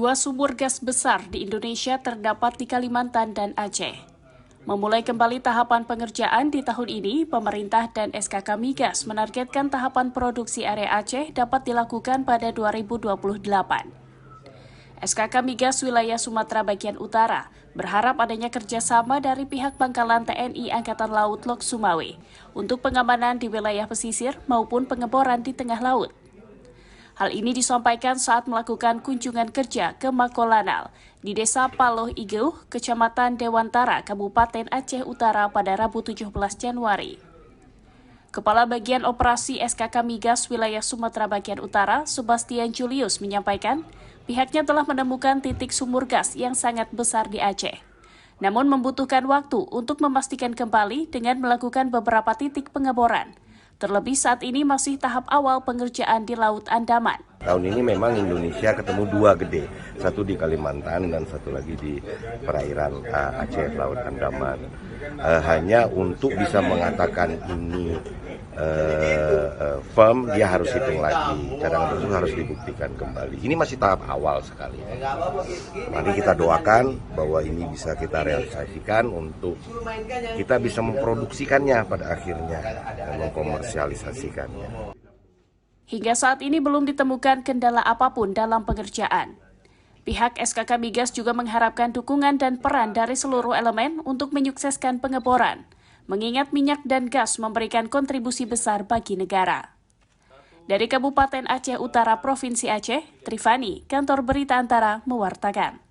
Dua sumur gas besar di Indonesia terdapat di Kalimantan dan Aceh. Memulai kembali tahapan pengerjaan di tahun ini, pemerintah dan SKK Migas menargetkan tahapan produksi area Aceh dapat dilakukan pada 2028. SKK Migas wilayah Sumatera bagian Utara berharap adanya kerjasama dari pihak Pangkalan TNI Angkatan Laut Lok Sumawe untuk pengamanan di wilayah pesisir maupun pengeboran di tengah laut. Hal ini disampaikan saat melakukan kunjungan kerja ke Makolanal di Desa Paloh Igeuh, Kecamatan Dewantara, Kabupaten Aceh Utara pada Rabu 17 Januari. Kepala Bagian Operasi SKK Migas Wilayah Sumatera Bagian Utara, Sebastian Julius menyampaikan, pihaknya telah menemukan titik sumur gas yang sangat besar di Aceh. Namun membutuhkan waktu untuk memastikan kembali dengan melakukan beberapa titik pengeboran. Terlebih saat ini masih tahap awal pengerjaan di Laut Andaman. Tahun ini memang Indonesia ketemu dua gede, satu di Kalimantan dan satu lagi di perairan Aceh, Laut Andaman. Hanya untuk bisa mengatakan ini firm, dia harus hitung lagi. Cadangan tersebut harus dibuktikan kembali. Ini masih tahap awal sekali. Mari kita doakan bahwa ini bisa kita realisasikan untuk kita bisa memproduksikannya pada akhirnya dan mengkomersialisasikannya. Hingga saat ini belum ditemukan kendala apapun dalam pengerjaan. Pihak SKK Migas juga mengharapkan dukungan dan peran dari seluruh elemen untuk menyukseskan pengeboran, mengingat minyak dan gas memberikan kontribusi besar bagi negara. Dari Kabupaten Aceh Utara, Provinsi Aceh, Trifani, Kantor Berita Antara, mewartakan.